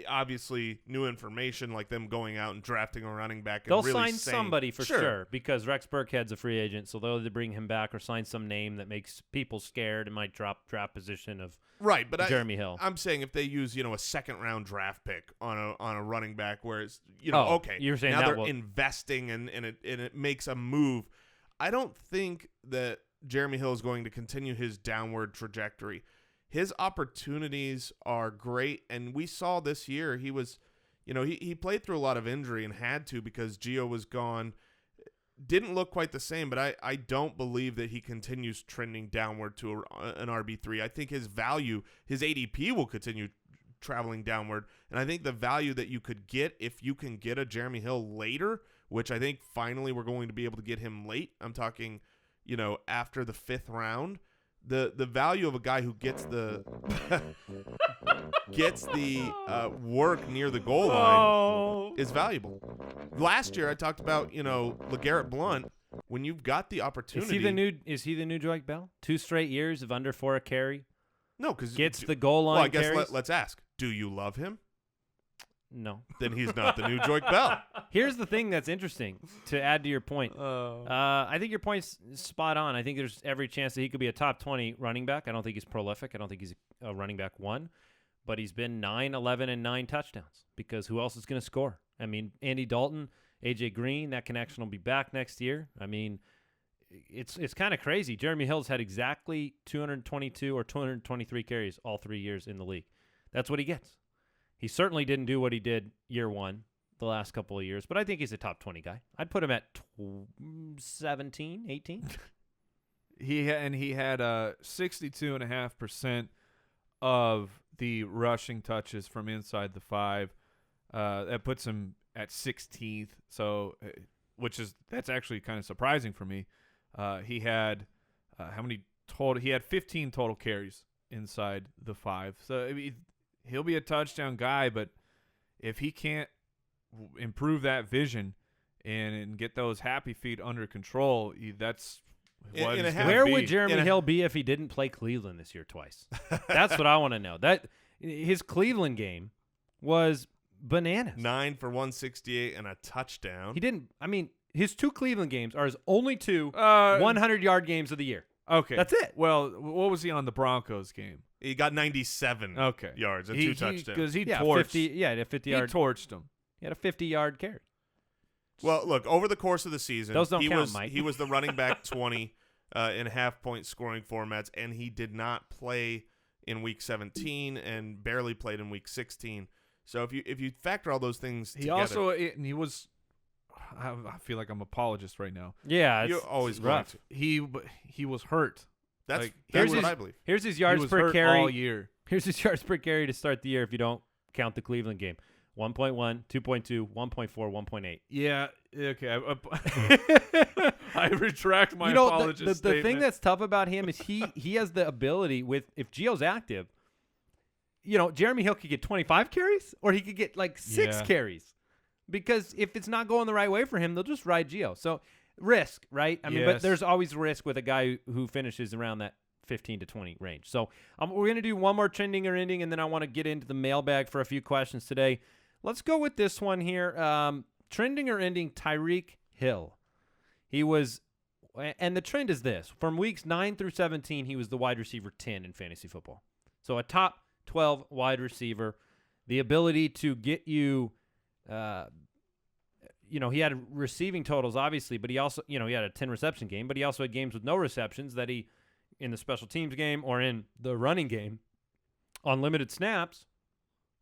Obviously, new information like them going out and drafting a running back. And They'll really sign saying, somebody for sure because Rex Burkhead's a free agent, so they'll either bring him back or sign some name that makes people scared and might drop draft position of right. But Jeremy Hill. I'm saying if they use a second-round draft pick on a running back, where it's okay, you're saying now that they're investing and it makes a move. I don't think that Jeremy Hill is going to continue his downward trajectory. His opportunities are great, and we saw this year he was, he played through a lot of injury and had to because Gio was gone. Didn't look quite the same, but I don't believe that he continues trending downward to an RB3. I think his value, his ADP will continue traveling downward, and I think the value that you could get if you can get a Jeremy Hill later, which I think finally we're going to be able to get him late. I'm talking, after the 5th round. The value of a guy who gets the work near the goal line is valuable. Last year I talked about LeGarrette Blount. When you've got the opportunity, is he the new Joique Bell? 2 straight years of under 4 a carry. No, because gets the goal line. Well, I guess carries? let's ask: do you love him? No. Then he's not the new Joique Bell. Here's the thing that's interesting to add to your point. I think your point's spot on. I think there's every chance that he could be a top 20 running back. I don't think he's prolific. I don't think he's a running back 1. But he's been 9, 11, and 9 touchdowns because who else is going to score? I mean, Andy Dalton, A.J. Green, that connection will be back next year. I mean, it's kind of crazy. Jeremy Hill's had exactly 222 or 223 carries all 3 years in the league. That's what he gets. He certainly didn't do what he did year 1 the last couple of years, but I think he's a top 20 guy. I'd put him at 17, 18. He had 62.5% of the rushing touches from inside the 5. That puts him at 16th. So, that's actually kind of surprising for me. He had how many total? He had 15 total carries inside the 5. So I mean, he'll be a touchdown guy, but if he can't improve that vision and get those happy feet under control, that's what he's gonna Where be. would Jeremy Hill be if he didn't play Cleveland this year twice? That's what I want to know. That his Cleveland game was bananas. 9 for 168 and a touchdown. He didn't. I mean, his 2 Cleveland games are his only 2 100-yard games of the year. Okay, that's it. Well, what was he on the Broncos game? He got 97 yards and 2 touchdowns. Because he torched. 50. Yeah, he had a 50-yard. He torched him. He had a 50-yard carry. Well, look, over the course of the season, those don't count, Mike. He was the running back 20 in half-point scoring formats, and he did not play in Week 17 and barely played in Week 16. So if you factor all those things together, he was. I feel like I'm an apologist right now. Yeah, you're always rough. going to. He was hurt. That's here's what I believe. Here's his yards he was per hurt carry all year. Here's his yards per carry to start the year if you don't count the Cleveland game. 1.1, 2.2, 1.4, 1.8. Yeah. Okay. I retract my apologist the thing that's tough about him is he has the ability if Gio's active, Jeremy Hill could get 25 carries or he could get like 6 carries. Because if it's not going the right way for him, they'll just ride Gio. So risk, right? I mean, but there's always risk with a guy who finishes around that 15 to 20 range. So we're going to do one more trending or ending, and then I want to get into the mailbag for a few questions today. Let's go with this one here. Trending or ending, Tyreek Hill. He was, and the trend is this. From weeks 9 through 17, he was the wide receiver 10 in fantasy football. So a top 12 wide receiver. The ability to get you, he had receiving totals, obviously, but he also, he had a 10 reception game, but he also had games with no receptions that he, in the special teams game or in the running game, on limited snaps,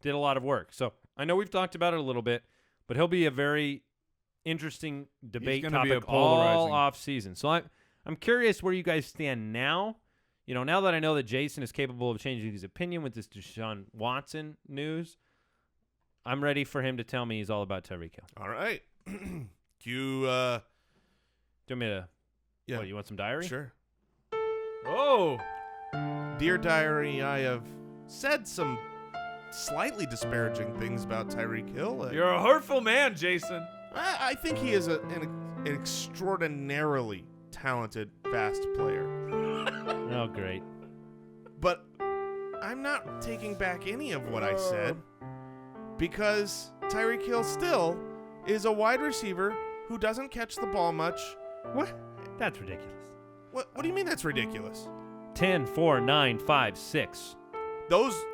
did a lot of work. So I know we've talked about it a little bit, but he'll be a very interesting debate topic all off season. So I'm curious where you guys stand now. Now that I know that Jason is capable of changing his opinion with this Deshaun Watson news, I'm ready for him to tell me he's all about Tyreek Hill. All right. Do you want me to? Yeah. What, you want some diary? Sure. Oh, Dear Diary, I have said some slightly disparaging things about Tyreek Hill. you're a hurtful man, Jason. I think he is an extraordinarily talented, fast player. Oh, great. But I'm not taking back any of what I said because Tyreek Hill still is a wide receiver who doesn't catch the ball much. What? That's ridiculous. What do you mean that's ridiculous? 10, 4, 9, 5, 6.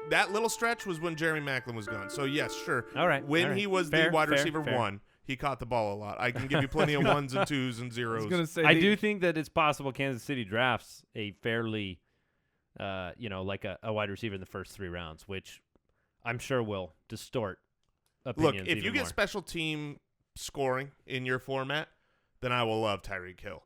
That little stretch was when Jeremy Maclin was gone. So yes, sure. All right. When he was Fair, the wide fair, receiver fair. 1, he caught the ball a lot. I can give you plenty of 1s and 2s and 0s. I was gonna say I do think that it's possible Kansas City drafts a fairly, like a wide receiver in the first 3 rounds, which I'm sure will distort opinions. Look, if you even get more. special team scoring in your format, then I will love Tyreek Hill.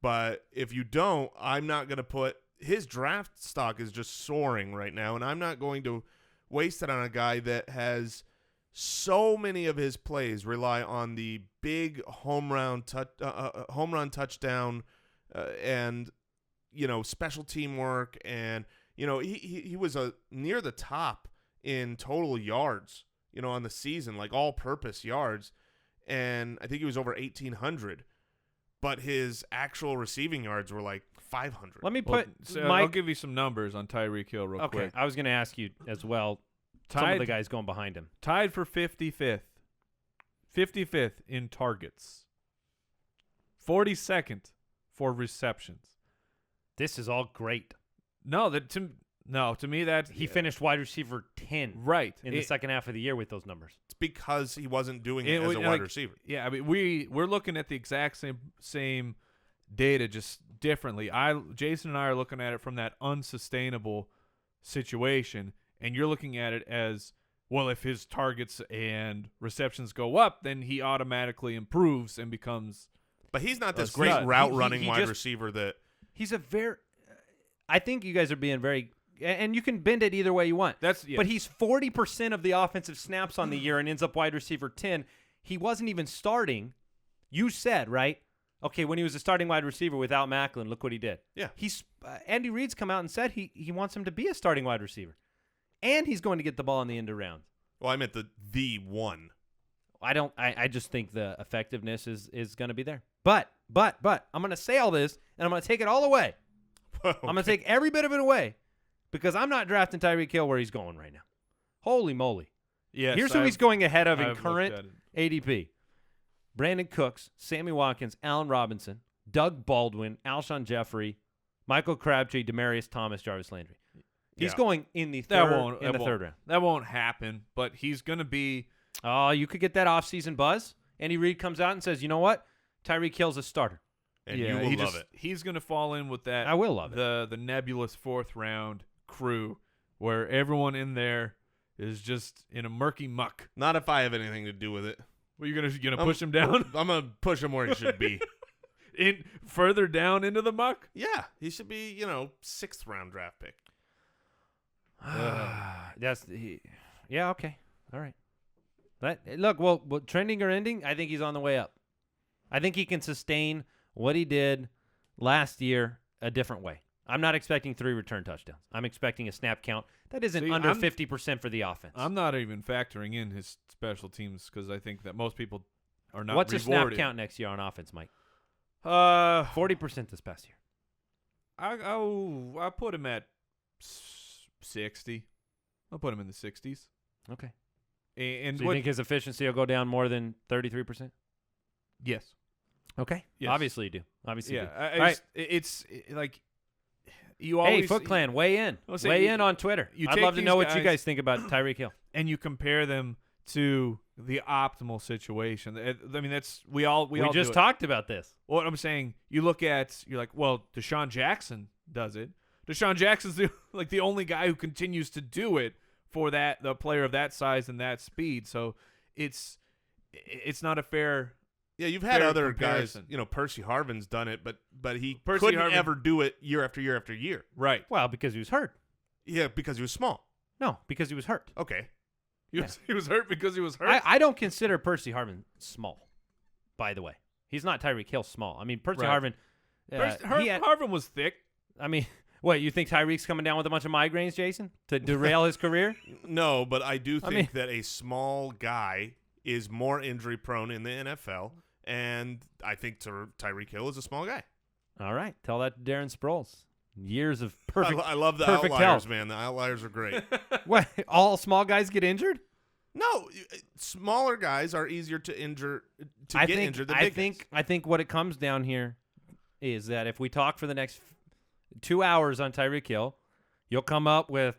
But if you don't, I'm not going to put – his draft stock is just soaring right now, and I'm not going to waste it on a guy that has so many of his plays rely on the big home run touchdown and, special teamwork. And, he was near the top in total yards, on the season, like all-purpose yards. And I think he was over 1,800. But his actual receiving yards were like 500. Let me put I'll give you some numbers on Tyreek Hill real quick. I was going to ask you as well. Some of the guys going behind him. Tied for 55th. 55th in targets. 42nd for receptions. This is all great. To me that He finished wide receiver 10 right in the second half of the year with those numbers. It's because he wasn't doing it as a wide receiver. Yeah, I mean we're looking at the exact same data, just differently. Jason and I are looking at it from that unsustainable situation, and you're looking at it as, well, if his targets and receptions go up, then he automatically improves and becomes. But he's not this a great stud. route running he wide just- receiver that. He's a very – I think you guys are being very – and you can bend it either way you want. But he's 40% of the offensive snaps on the year and ends up wide receiver 10. He wasn't even starting. You said, right? Okay, when he was a starting wide receiver without Maclin, look what he did. Yeah. Andy Reid's come out and said he wants him to be a starting wide receiver. And he's going to get the ball in the end of rounds. Well, I meant the one. I just think the effectiveness is going to be there. But I'm going to say all this, and I'm going to take it all away. Okay. I'm going to take every bit of it away because I'm not drafting Tyreek Hill where he's going right now. Holy moly. Yes, Here's who he's going ahead of in I've current looked at it. ADP. Brandon Cooks, Sammy Watkins, Allen Robinson, Doug Baldwin, Alshon Jeffrey, Michael Crabtree, Demaryius Thomas, Jarvis Landry. He's Yeah. going in the third round. That won't happen, but he's going to be. Oh, you could get that offseason buzz. Andy Reid comes out and says, you know what? Tyreek Hill's a starter. And you will love it. He's going to fall in with that. I will love it. The nebulous 4th round crew where everyone in there is just in a murky muck. Not if I have anything to do with it. Well, you're gonna push him down? I'm going to push him where he should be. in further down into the muck? Yeah, he should be, 6th round draft pick. Yeah, okay. All right. Look, well, trending or ending, I think he's on the way up. I think he can sustain what he did last year a different way. I'm not expecting 3 return touchdowns. I'm expecting a snap count that isn't under 50% for the offense. I'm not even factoring in his special teams because I think that most people are not What's rewarded. a snap count next year on offense, Mike? 40%. 40% this past year. I'll put him at 60. I'll put him in the 60s. Okay. And so you think his efficiency will go down more than 33%? Yes. Okay. Yes. Obviously you do. Obviously you do. All right. It's like you always. Hey, Foot Clan, weigh in. Weigh in on Twitter. I'd take love to know what you guys- guys think about Tyreek Hill. And you compare them to the optimal situation. I mean, we all just do talked about this. What I'm saying, you're like, well, Deshaun Jackson does it. Deshaun Jackson's the only guy who continues to do it for the player of that size and that speed. So it's not a fair. Yeah, you've had other comparison. guys. Percy Harvin's done it, but he Percy couldn't Harvin- ever do it year after year after year. Right. Well, because he was hurt. Yeah, because he was small. No, because he was hurt. Okay. He was hurt because he was hurt. I don't consider Percy Harvin small, by the way. He's not Tyreek Hill small. I mean, Percy Right. Harvin. Harvin was thick. I mean, what, you think Tyreek's coming down with a bunch of migraines, Jason, to derail his career? No, but I do think that a small guy is more injury prone in the NFL, and I think Tyreek Hill is a small guy. All right. Tell that to Darren Sproles. Years of perfect. I love the perfect outliers, health. man. The outliers are great. What? All small guys get injured? No, smaller guys are easier to injure get injured than big guys. I think what it comes down here is that if we talk for the next 2 hours on Tyreek Hill, you'll come up with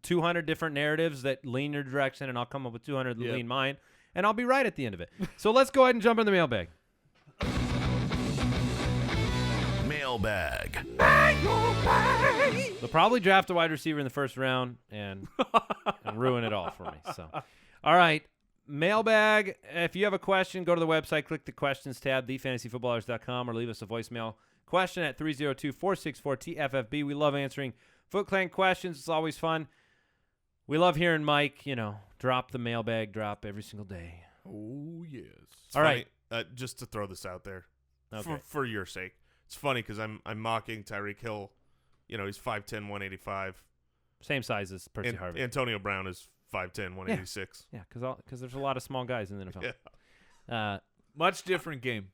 200 different narratives that lean your direction, and I'll come up with 200 that lean mine, and I'll be right at the end of it. So let's go ahead and jump in the mailbag. Mailbag. They'll probably draft a wide receiver in the first round and ruin it all for me. So, all right, mailbag. If you have a question, go to the website, click the questions tab, thefantasyfootballers.com, or leave us a voicemail question at 302-464-TFFB. We love answering Foot Clan questions. It's always fun. We love hearing Mike, drop the mailbag drop every single day. Oh, yes. It's all funny, right. Just to throw this out there, Okay. for your sake. It's funny because I'm mocking Tyreek Hill. He's 5'10", 185. Same size as Percy Harvin. Antonio Brown is 5'10", 186. Yeah, because there's a lot of small guys in the NFL. Yeah. Much different game.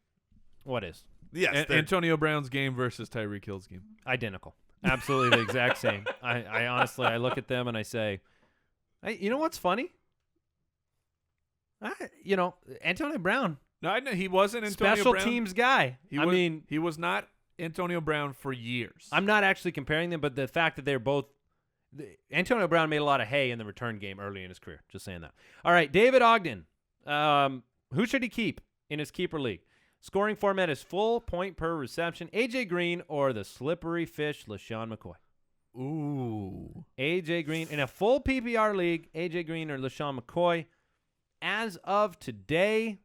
What is? Yes, Antonio Brown's game versus Tyreek Hill's game. Identical. Absolutely the exact same. I honestly, I look at them and I say, you know what's funny? Antonio Brown, No, he wasn't Antonio special Brown. teams guy. He was not Antonio Brown for years. I'm not actually comparing them, but the fact that they're both Antonio Brown made a lot of hay in the return game early in his career. Just saying that. All right, David Ogden. Who should he keep in his keeper league? Scoring format is full point per reception. AJ Green or the slippery fish LeSean McCoy? Ooh. AJ Green in a full PPR league. AJ Green or LeSean McCoy? As of today,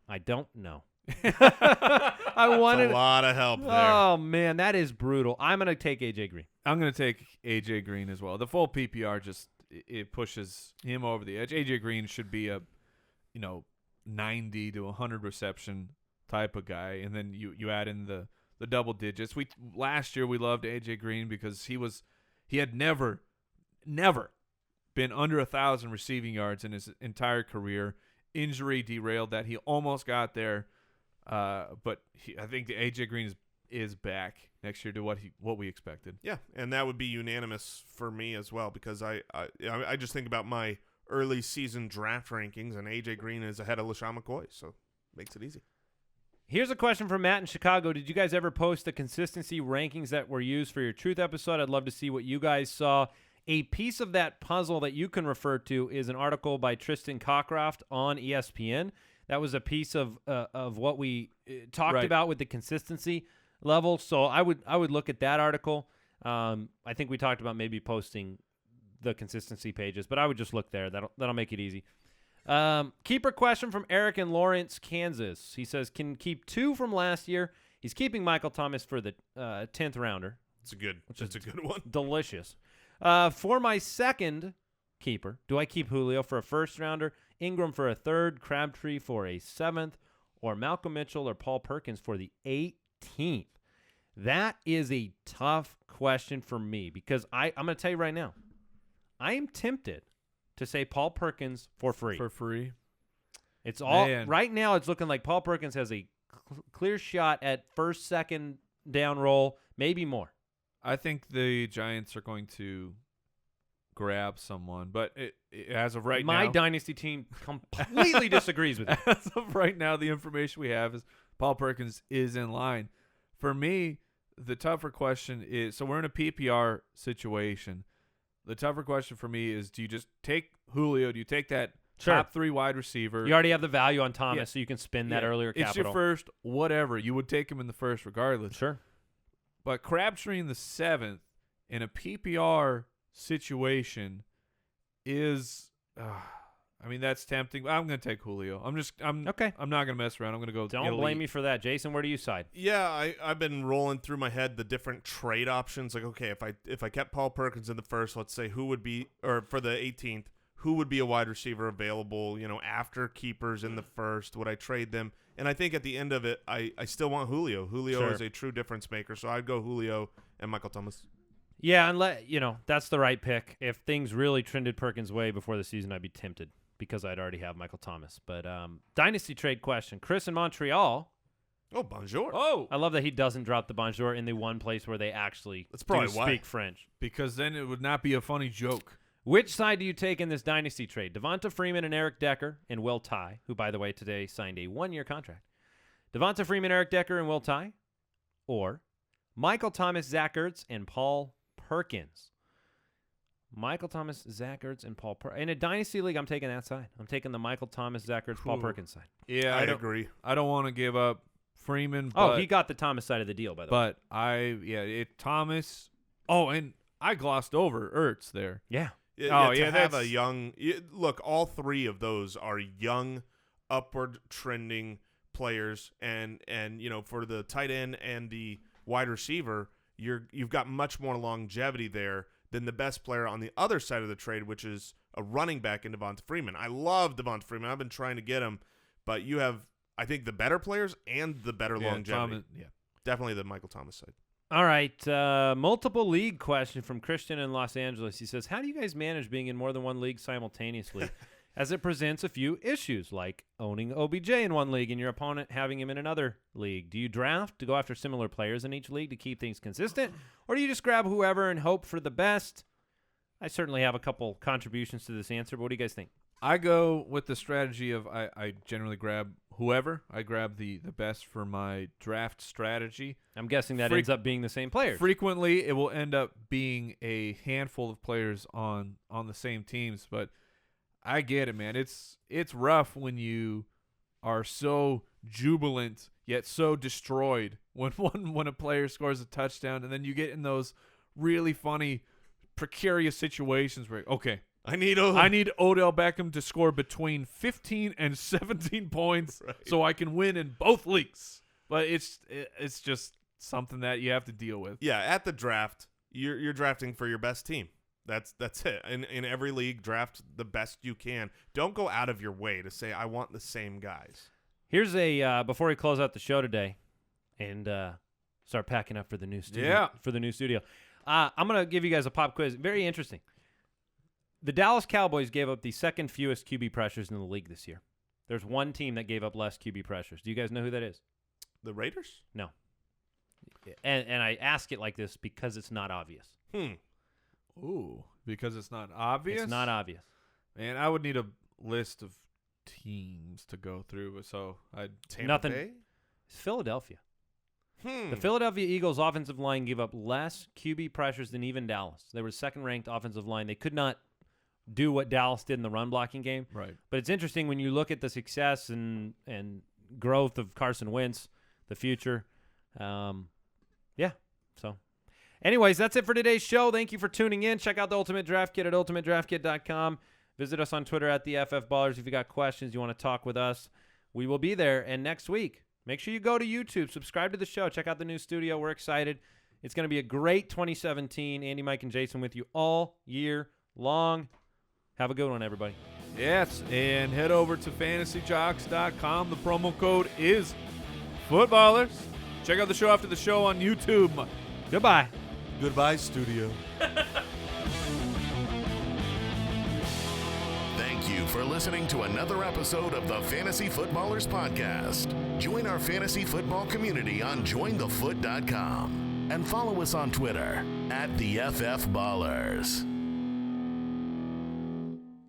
I don't know. I wanted a lot of help there. Oh man, that is brutal. I'm gonna take AJ Green. I'm going to take AJ Green as well. The full PPR just it pushes him over the edge. AJ Green should be a 90 to 100 reception type of guy, and then you add in the double digits. Last year we loved AJ Green because he had never been under 1,000 receiving yards in his entire career. Injury derailed that. He almost got there, but I think the AJ Green is back next year to what we expected. Yeah, and that would be unanimous for me as well because I just think about my early season draft rankings, and AJ Green is ahead of LeSean McCoy, so makes it easy. Here's a question from Matt in Chicago. Did you guys ever post the consistency rankings that were used for your Truth episode? I'd love to see what you guys saw. A piece of that puzzle that you can refer to is an article by Tristan Cockcroft on ESPN. That was a piece of what we talked about with the consistency level. So I would look at that article. I think we talked about maybe posting the consistency pages, but I would just look there. That'll make it easy. Keeper question from Eric in Lawrence, Kansas. He says, can keep 2 from last year. He's keeping Michael Thomas for the 10th rounder. It's a good one. Delicious. For my second keeper, do I keep Julio for a first rounder, Ingram for a third, Crabtree for a 7th, or Malcolm Mitchell or Paul Perkins for the 18th? That is a tough question for me because I'm going to tell you right now, I am tempted to say Paul Perkins for free. For free? It's all right now. It's looking like Paul Perkins has a clear shot at first, second, down role, maybe more. I think the Giants are going to grab someone, but as of right now, my dynasty team completely disagrees with you. As of right now, the information we have is Paul Perkins is in line. For me, the tougher question is, so we're in a PPR situation. The tougher question for me is, do you just take Julio? Do you take that top 3 wide receiver? You already have the value on Thomas, so you can spend that earlier capital. It's your first, whatever. You would take him in the first regardless. Sure. But Crabtree in the 7th in a PPR situation is, I mean, that's tempting. I'm going to take Julio. I'm not going to mess around. I'm going to go. Don't blame me for that. Jason, where do you side? Yeah, I've been rolling through my head the different trade options. Like, okay, if I kept Paul Perkins in the first, let's say who would be, or for the 18th, who would be a wide receiver available, after keepers in the first? Would I trade them? And I think at the end of it, I still want Julio. Julio is a true difference maker, so I'd go Julio and Michael Thomas. Yeah, unless, that's the right pick. If things really trended Perkins' way before the season, I'd be tempted because I'd already have Michael Thomas. But dynasty trade question. Chris in Montreal. Oh, bonjour. Oh, I love that he doesn't drop the bonjour in the one place where they actually speak French. Because then it would not be a funny joke. Which side do you take in this dynasty trade? Devonta Freeman and Eric Decker and Will Tye, who, by the way, today signed a 1-year contract. Devonta Freeman, Eric Decker, and Will Tye? Or Michael Thomas, Zach Ertz, and Paul Perkins? Michael Thomas, Zach Ertz, and Paul Perkins. In a dynasty league, I'm taking that side. I'm taking the Michael Thomas, Zach Ertz, Paul Perkins side. Yeah, I agree. I don't want to give up Freeman. But, he got the Thomas side of the deal, by the way. But Thomas. Oh, and I glossed over Ertz there. Yeah. Have a young look. All 3 of those are young, upward trending players, and for the tight end and the wide receiver, you've got much more longevity there than the best player on the other side of the trade, which is a running back in Devonta Freeman. I love Devonta Freeman. I've been trying to get him, but you have, I think, the better players and the better longevity. Definitely the Michael Thomas side. All right, multiple league question from Christian in Los Angeles. He says, how do you guys manage being in more than one league simultaneously as it presents a few issues, like owning OBJ in one league and your opponent having him in another league? Do you draft to go after similar players in each league to keep things consistent, or do you just grab whoever and hope for the best? I certainly have a couple contributions to this answer, but what do you guys think? I go with the strategy of I generally grab whoever. I grab the best for my draft strategy. I'm guessing that ends up being the same players. Frequently, it will end up being a handful of players on the same teams, but I get it, man. It's rough when you are so jubilant yet so destroyed when a player scores a touchdown, and then you get in those really funny, precarious situations where, okay, I need Odell Beckham to score between 15 and 17 points so I can win in both leagues. But it's just something that you have to deal with. Yeah, at the draft, you're drafting for your best team. That's it. In every league, draft the best you can. Don't go out of your way to say I want the same guys. Here's a before we close out the show today and start packing up for the new studio. Yeah. For the new studio. I'm going to give you guys a pop quiz. Very interesting. The Dallas Cowboys gave up the second fewest QB pressures in the league this year. There's one team that gave up less QB pressures. Do you guys know who that is? The Raiders? No. And I ask it like this because it's not obvious. Ooh, because it's not obvious? It's not obvious. Man, I would need a list of teams to go through, so I'd Nothing. Bay? It's Philadelphia. The Philadelphia Eagles offensive line gave up less QB pressures than even Dallas. They were second-ranked offensive line. They could not do what Dallas did in the run blocking game. Right. But it's interesting when you look at the success and growth of Carson Wentz, the future. So anyways, that's it for today's show. Thank you for tuning in. Check out the Ultimate Draft Kit at ultimatedraftkit.com. Visit us on Twitter at the FF Ballers. If you got questions, you want to talk with us, we will be there. And next week, make sure you go to YouTube, subscribe to the show, check out the new studio. We're excited. It's going to be a great 2017. Andy, Mike, and Jason with you all year long. Have a good one, everybody. Yes, and head over to fantasyjocks.com. The promo code is Footballers. Check out the show after the show on YouTube. Goodbye. Goodbye, studio. Thank you you for listening to another episode of the Fantasy Footballers Podcast. Join our fantasy football community on jointhefoot.com and follow us on Twitter @TheFFBallers.